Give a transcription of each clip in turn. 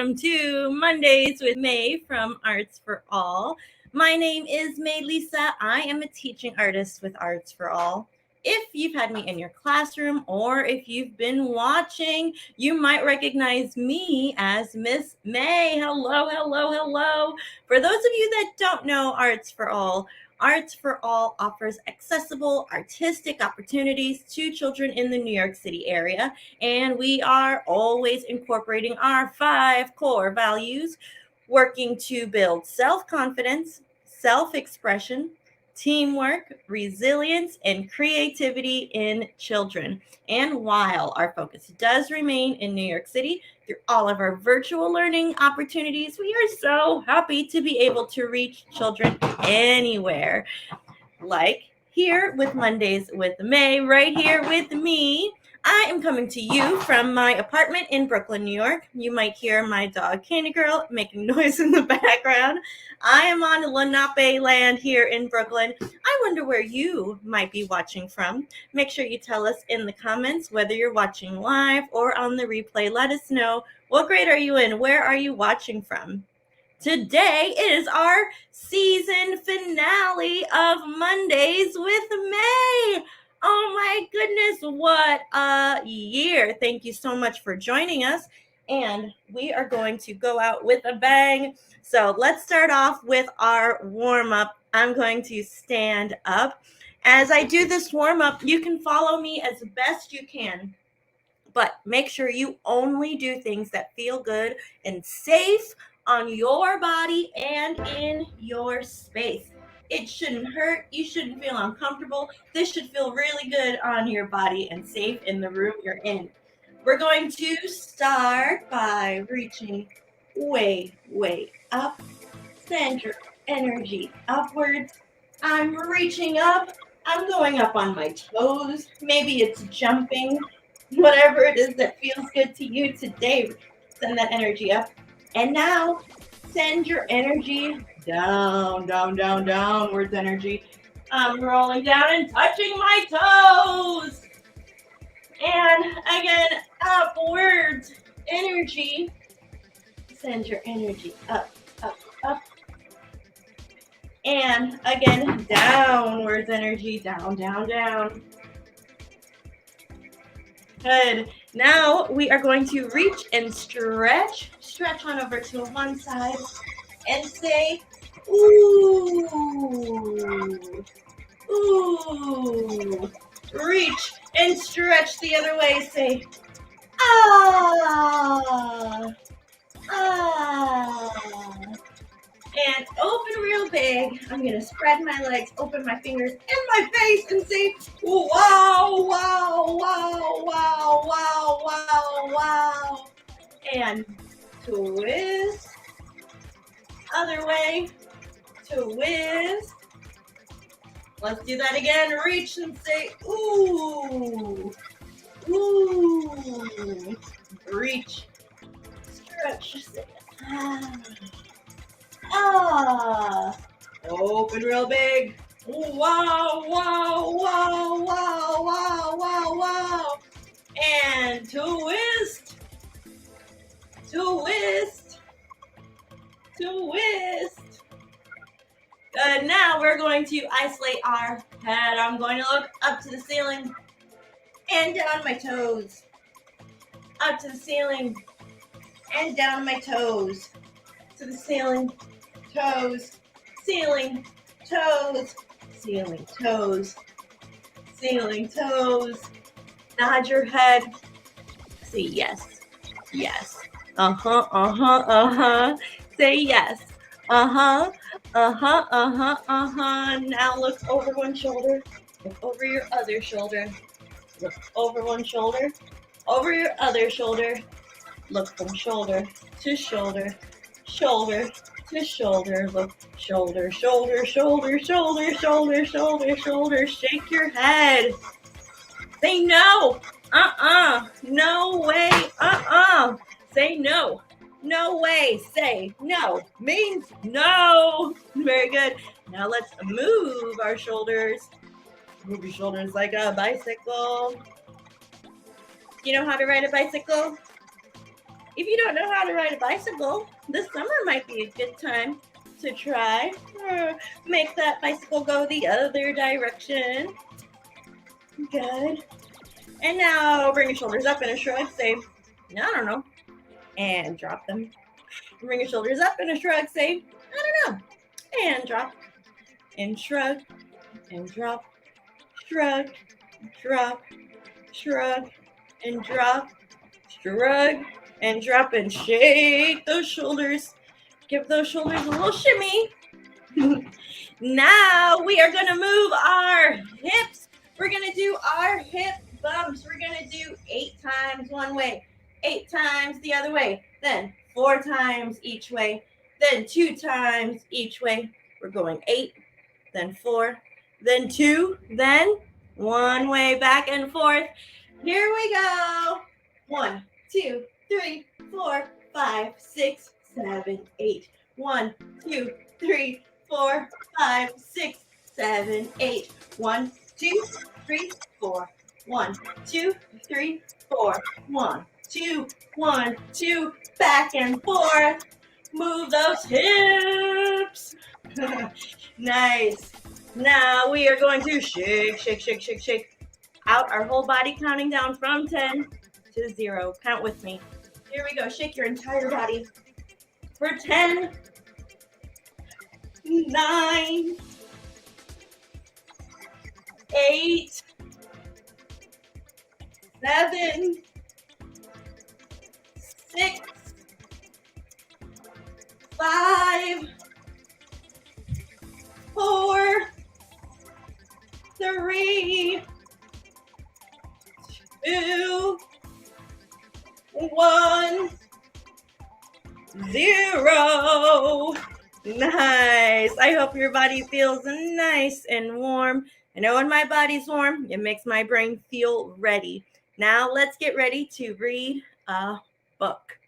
Welcome to Mondays with May from Arts for All. My name is Mélissa. I am a teaching artist with Arts for All. If you've had me in your classroom or if you've been watching, you might recognize me as Miss May. Hello, hello, hello. For those of you that don't know Arts for All, Arts for All offers accessible artistic opportunities to children in the New York City area, and we are always incorporating our 5 core values, working to build self-confidence, self-expression, teamwork, resilience, and creativity in children. And while our focus does remain in New York City, through all of our virtual learning opportunities, we are so happy to be able to reach children anywhere. Like here with Mondays with May, right here with me. I am coming to you from my apartment in Brooklyn, New York. You might hear my dog Candy Girl making noise in the background. I am on Lenape land here in Brooklyn. I wonder where you might be watching from. Make sure you tell us in the comments whether you're watching live or on the replay. Let us know, what grade are you in? Where are you watching from? Today is our season finale of Mondays with May. Oh my goodness, what a year. Thank you so much for joining us. And we are going to go out with a bang. So let's start off with our warm-up. I'm going to stand up. As I do this warm-up, you can follow me as best you can. But make sure you only do things that feel good and safe on your body and in your space. It shouldn't hurt. You shouldn't feel uncomfortable. This should feel really good on your body and safe in the room you're in. We're going to start by reaching way, way up. Send your energy upwards. I'm reaching up. I'm going up on my toes. Maybe it's jumping. Whatever it is that feels good to you today, send that energy up. And now, send your energy down, down, down, downwards energy. I'm rolling down and touching my toes. And again, upwards energy. Send your energy up, up, up. And again, downwards energy, down, down, down. Good. Now we are going to reach and stretch. Stretch on over to one side and say, ooh, ooh. Reach and stretch the other way. Say, ah, ah. And open real big. I'm going to spread my legs, open my fingers in my face and say, wow, wow, wow, wow, wow, wow, wow. And twist. Other way. Twist. Let's do that again. Reach and say, ooh, ooh. Reach. Stretch. Say, ah. Ah, open real big. Wow, wow, wow, wow, wow, wow, wow. And twist, twist, twist. Good. Now we're going to isolate our head. I'm going to look up to the ceiling and down my toes. Up to the ceiling and down my toes. To the ceiling. Toes, ceiling, toes, ceiling, toes, ceiling, toes. Nod your head. Say yes, yes. Uh-huh, uh-huh, uh-huh. Say yes. Uh-huh, uh-huh, uh-huh, uh-huh. Now look over one shoulder. Look over your other shoulder. Look over one shoulder. Over your other shoulder. Look from shoulder to shoulder. Shoulder to shoulder, look, shoulder, shoulder, shoulder, shoulder, shoulder, shoulder, shoulder, shake your head. Say no, no way, say no, no way, say no, means no. Very good. Now let's move our shoulders. Move your shoulders like a bicycle. You know how to ride a bicycle? If you don't know how to ride a bicycle, this summer might be a good time to try. Make that bicycle go the other direction. Good. And now bring your shoulders up in a shrug. Say, I don't know. And drop them. Bring your shoulders up in a shrug. Say, I don't know. And drop. and shrug and drop, shrug, drop, shrug and drop, shrug and drop, and shake those shoulders. Give those shoulders a little shimmy. Now we are going to move our hips. We're going to do our hip bumps. We're going to do 8 times one way, 8 times the other way, then 4 times each way, then 2 times each way. We're going 8, then 4, then 2, then 1 way back and forth. Here we go. 1, 2, 3, 4, 5, 6, 7, 8. 1, 2, 3, 4, 5, 6, 7, 8. 1, 2, 3, 4. 1, 2, 3, 4. 1, 2, 1, 2. Back and forth. Move those hips. Nice. Now we are going to shake, shake, shake, shake, shake out our whole body, counting down from 10 to 0. Count with me. Here we go. Shake your entire body for 10, 9, 8, 7, 6, 5, 4, 3, 2, 1, 0. Nice. I hope your body feels nice and warm. I know when my body's warm, it makes my brain feel ready. Now let's get ready to read a book.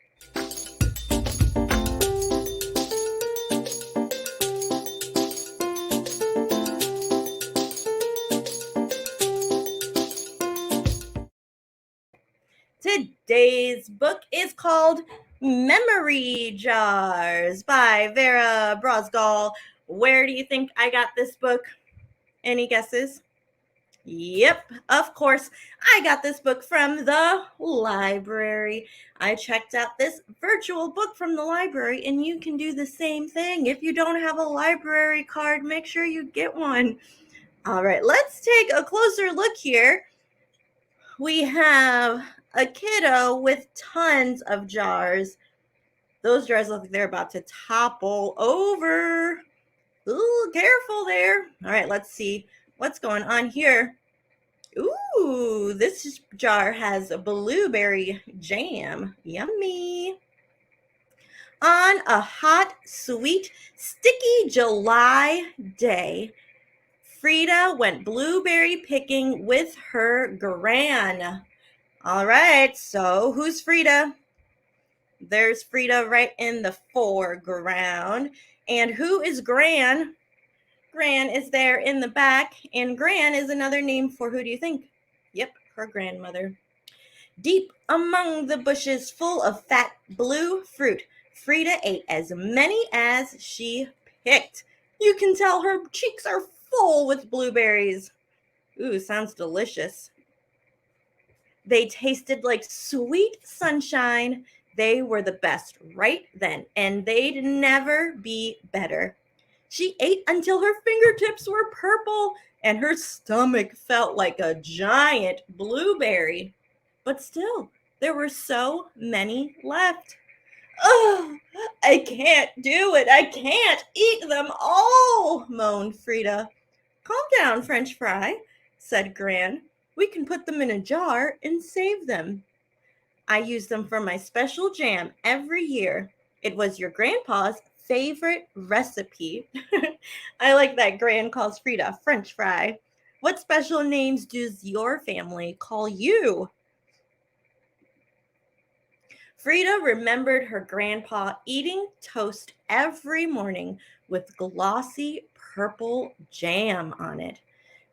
Today's book is called Memory Jars by Vera, Brosgol. Where do you think I got this book? Any guesses? Yep, of course. I got this book from the library. I checked out this virtual book from the library, and you can do the same thing. If you don't have a library card, make sure you get one. All right, let's take a closer look here. We have a kiddo with tons of jars. Those jars look like they're about to topple over. Ooh, careful there. All right, let's see what's going on here. Ooh, this jar has a blueberry jam. Yummy. On a hot, sweet, sticky July day, Frida went blueberry picking with her gran. All right, so who's Frida? There's Frida right in the foreground. And who is Gran? Gran is there in the back. And Gran is another name for who do you think? Yep, her grandmother. Deep among the bushes full of fat blue fruit, Frida ate as many as she picked. You can tell her cheeks are full with blueberries. Ooh, sounds delicious. They tasted like sweet sunshine. They were the best right then, and they'd never be better. She ate until her fingertips were purple, and her stomach felt like a giant blueberry. But still, there were so many left. Oh, I can't do it. I can't eat them all, moaned Frida. Calm down, French fry, said Gran. We can put them in a jar and save them. I use them for my special jam every year. It was your grandpa's favorite recipe. I like that Gran calls Frida French fry. What special names does your family call you? Frida remembered her grandpa eating toast every morning with glossy purple jam on it,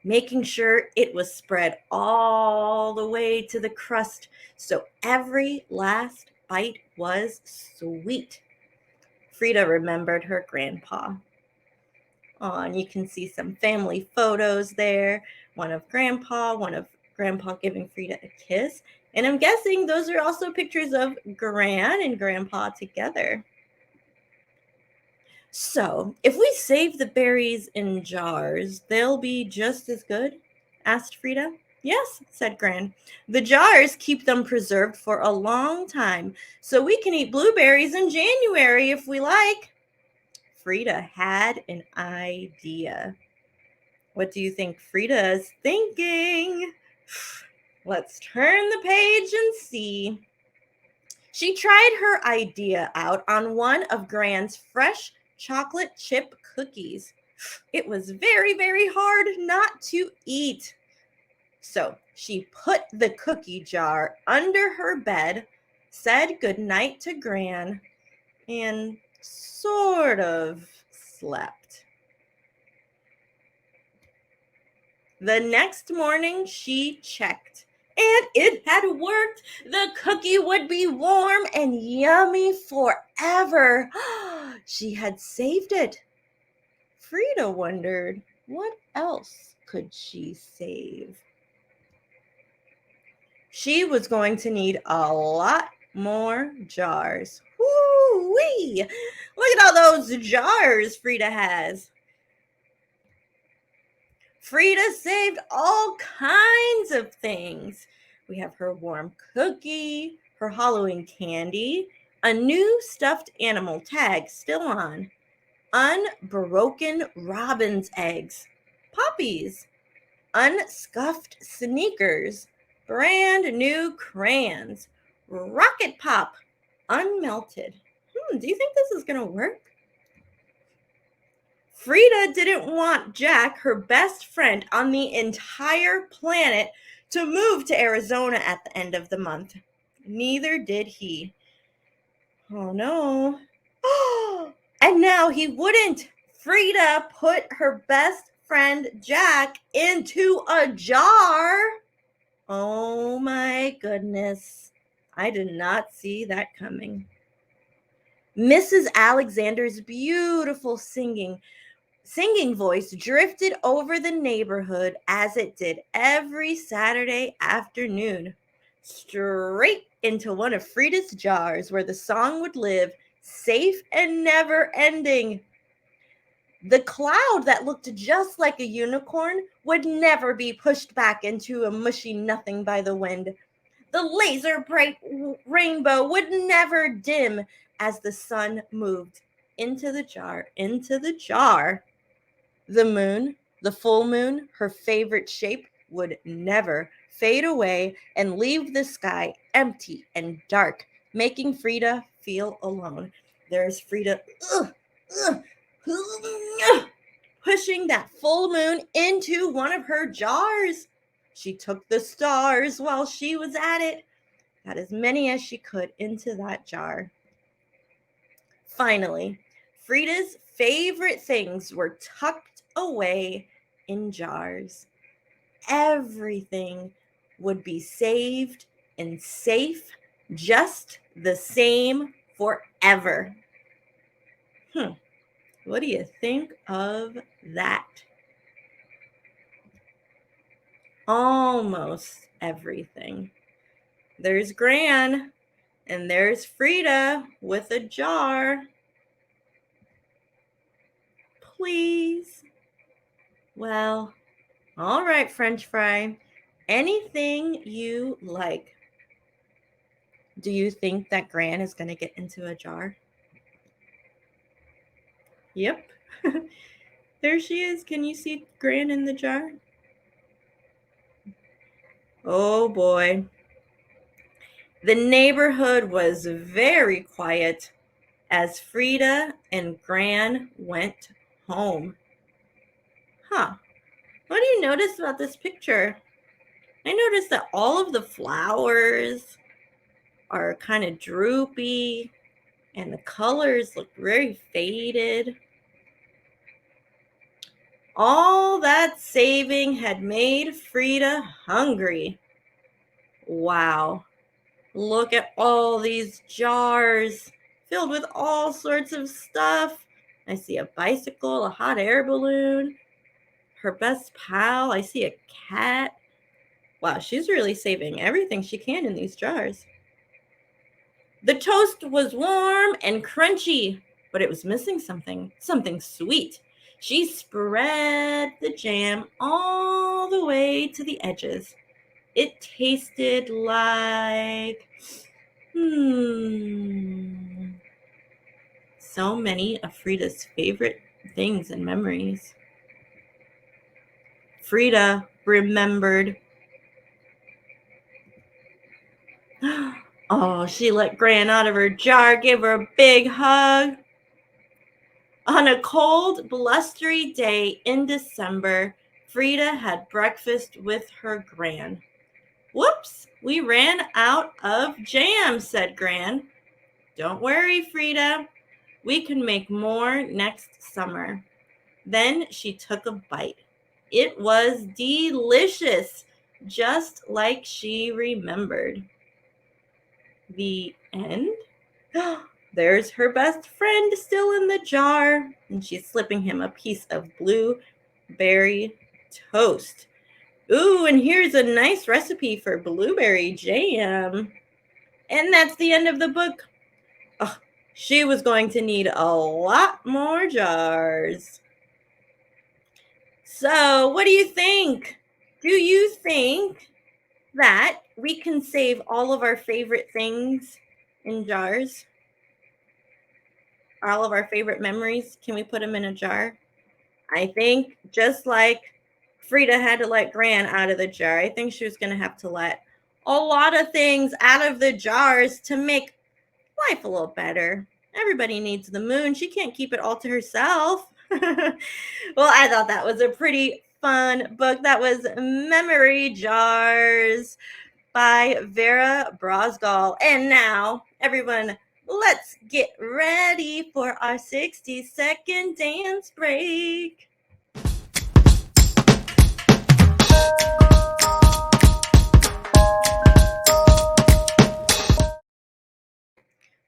making sure it was spread all the way to the crust so every last bite was sweet. Frida remembered her grandpa. Oh, and you can see some family photos there. One of Grandpa giving Frida a kiss. And I'm guessing those are also pictures of Gran and Grandpa together. So, if we save the berries in jars, they'll be just as good? Asked Frida. Yes, said Gran. The jars keep them preserved for a long time, so we can eat blueberries in January if we like. Frida had an idea. What do you think Frida is thinking? Let's turn the page and see. She tried her idea out on one of Gran's fresh chocolate chip cookies. It was very, very hard not to eat. So she put the cookie jar under her bed, said goodnight to Gran, and sort of slept. The next morning she checked, and it had worked. The cookie would be warm and yummy forever. She had saved it. Frida wondered, what else could she save? She was going to need a lot more jars. Woo-wee! Look at all those jars Frida has. Frida saved all kinds of things. We have her warm cookie, her Halloween candy, a new stuffed animal tag still on, unbroken robin's eggs, puppies, unscuffed sneakers, brand new crayons, rocket pop, unmelted. Do you think this is going to work? Frida didn't want Jack, her best friend on the entire planet, to move to Arizona at the end of the month. Neither did he. Oh no. And now he wouldn't. Frida put her best friend Jack into a jar. Oh my goodness. I did not see that coming. Mrs. Alexander's beautiful singing voice drifted over the neighborhood as it did every Saturday afternoon, straight into one of Frida's jars where the song would live, safe and never ending. The cloud that looked just like a unicorn would never be pushed back into a mushy nothing by the wind. The laser bright rainbow would never dim as the sun moved into the jar, The moon, the full moon, her favorite shape, would never fade away and leave the sky empty and dark, making Frida feel alone. There's Frida pushing that full moon into one of her jars. She took the stars while she was at it, got as many as she could into that jar. Finally, Frida's favorite things were tucked away in jars. Everything would be saved and safe just the same forever. What do you think of that? Almost everything. There's Gran, and there's Frida with a jar. Please. Well, all right, French fry. Anything you like. Do you think that Gran is going to get into a jar? Yep. There she is. Can you see Gran in the jar? Oh boy. The neighborhood was very quiet as Frida and Gran went home. What do you notice about this picture? I noticed that all of the flowers are kind of droopy and the colors look very faded. All that saving had made Frida hungry. Wow, look at all these jars filled with all sorts of stuff. I see a bicycle, a hot air balloon, her best pal. I see a cat. Wow, she's really saving everything she can in these jars. The toast was warm and crunchy. but it was missing something sweet. She spread the jam all the way to the edges. It tasted like, so many of Frida's favorite things and memories. Frida remembered. Oh, she let Gran out of her jar, gave her a big hug. On a cold, blustery day in December, Frida had breakfast with her Gran. Whoops, we ran out of jam, said Gran. Don't worry, Frida. We can make more next summer. Then she took a bite. It was delicious, just like she remembered. The end? There's her best friend still in the jar, and she's slipping him a piece of blueberry toast. Ooh, and here's a nice recipe for blueberry jam. And that's the end of the book. Oh, she was going to need a lot more jars. So, what do you think? Do you think that we can save all of our favorite things in jars? All of our favorite memories, can we put them in a jar? I think just like Frida had to let Gran out of the jar, I think she was going to have to let a lot of things out of the jars to make life a little better. Everybody needs the moon. She can't keep it all to herself. Well, I thought that was a pretty fun book. That was Memory Jars by Vera Brosgol. And now, everyone, let's get ready for our 60-second dance break.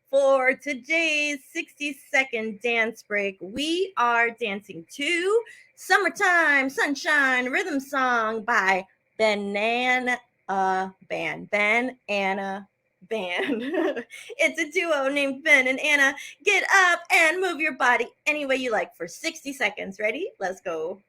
For today's 60-second dance break, we are dancing to Summertime Sunshine Rhythm Song by BenAnna Band. BenAnna Band. It's a duo named Ben and Anna. Get up and move your body any way you like for 60 seconds. Ready? Let's go.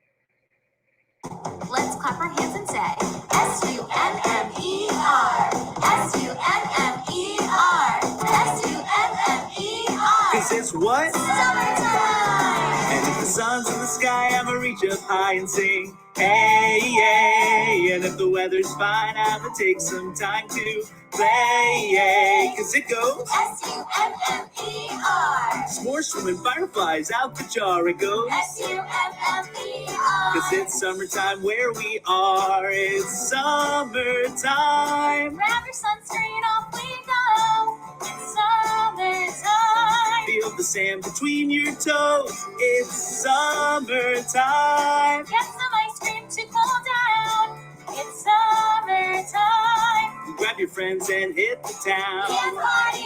Let's clap our hands and say S-U-M-M-E-R, S-U-M-M-E-R, S-U-M-M-E-R. This is what? Summertime! And if the sun's in the sky, I'ma reach up high and sing, hey, yay. And if the weather's fine, I'ma take some time to play, yay. Cause it goes S-U-M-M-E-R, s'mores swimming fireflies out the jar it goes. S-U-M-M-E-R. Cause it's summertime where we are. It's summertime. Grab your sunscreen, off we go. It's summertime. Feel the sand between your toes. It's summertime. Get some ice cream to cool down. It's summertime. Grab your friends and hit the town. Dance party.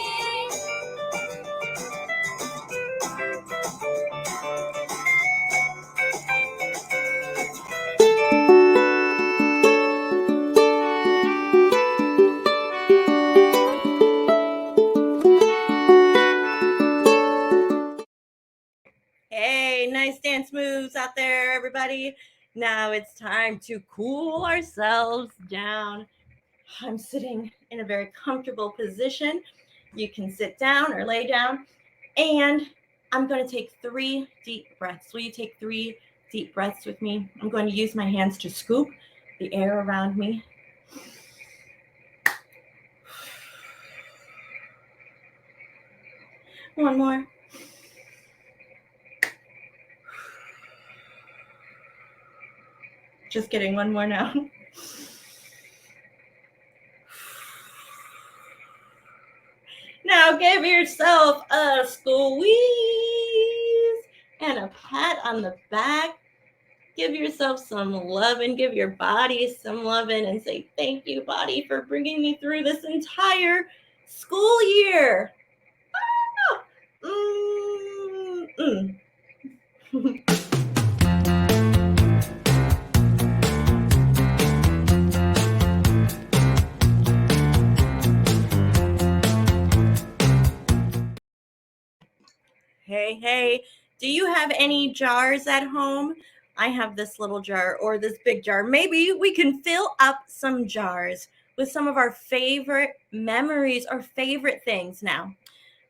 Hey, nice dance moves out there, everybody. Now it's time to cool ourselves down. I'm sitting in a very comfortable position. You can sit down or lay down. And I'm going to take 3 deep breaths. Will you take 3 deep breaths with me? I'm going to use my hands to scoop the air around me. One more. Just kidding, one more now. Now give yourself a squeeze and a pat on the back. Give yourself some loving. Give your body some loving and say, thank you, body, for bringing me through this entire school year. Hey, do you have any jars at home? I have this little jar or this big jar. Maybe we can fill up some jars with some of our favorite memories or favorite things. Now,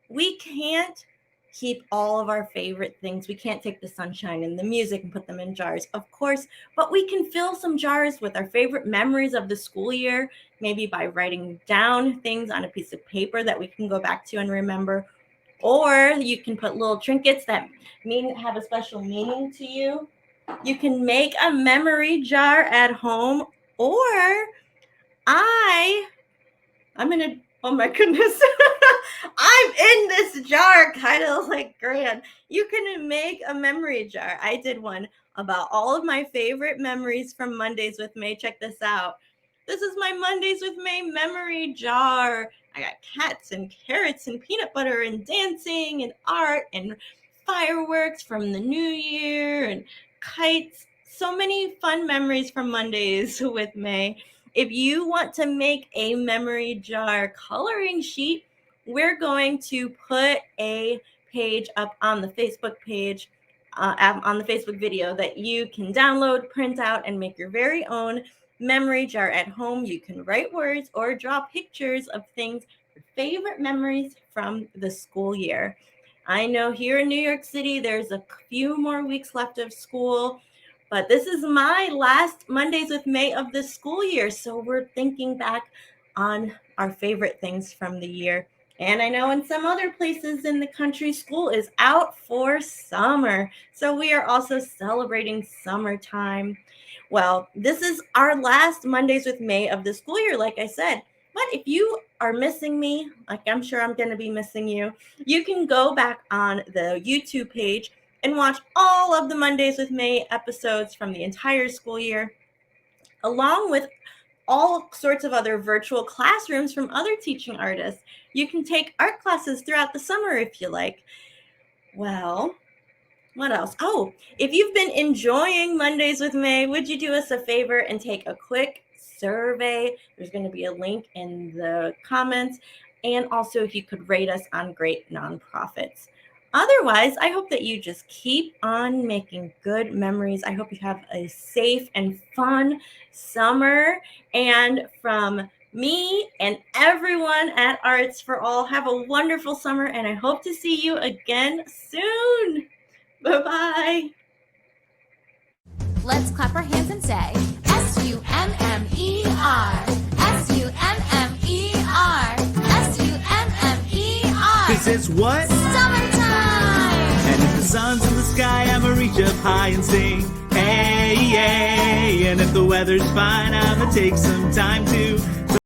we can't keep all of our favorite things. We can't take the sunshine and the music and put them in jars, of course, but we can fill some jars with our favorite memories of the school year, maybe by writing down things on a piece of paper that we can go back to and remember. Or you can put little trinkets that have a special meaning to you. You can make a memory jar at home, or I'm gonna, oh my goodness, I'm in this jar, kind of like grand. You can make a memory jar. I did one about all of my favorite memories from Mondays with May. Check this out. This is my Mondays with May memory jar. I got cats and carrots and peanut butter and dancing and art and fireworks from the new year and kites. So many fun memories from Mondays with May. If you want to make a memory jar coloring sheet, we're going to put a page up on the Facebook page, on the Facebook video that you can download, print out, and make your very own memory jar at home. You can write words or draw pictures of things, your favorite memories from the school year. I know here in New York City, there's a few more weeks left of school, but this is my last Mondays with May of the school year. So we're thinking back on our favorite things from the year. And I know in some other places in the country, school is out for summer. So we are also celebrating summertime. Well, this is our last Mondays with May of the school year, like I said. But if you are missing me, like I'm sure I'm going to be missing you, you can go back on the YouTube page and watch all of the Mondays with May episodes from the entire school year, along with all sorts of other virtual classrooms from other teaching artists. You can take art classes throughout the summer if you like. Well, what else? Oh, if you've been enjoying Mondays with May, would you do us a favor and take a quick survey? There's going to be a link in the comments. And also, if you could rate us on Great Nonprofits. Otherwise, I hope that you just keep on making good memories. I hope you have a safe and fun summer. And from me and everyone at Arts for All, have a wonderful summer. And I hope to see you again soon. Bye-bye. Let's clap our hands and say S-U-M-M-E-R. S-U-M-M-E-R. S-U-M-M-E-R. This is what? Summertime! And if the sun's in the sky, I'ma reach up high and sing, hey, hey. And if the weather's fine, I'ma take some time to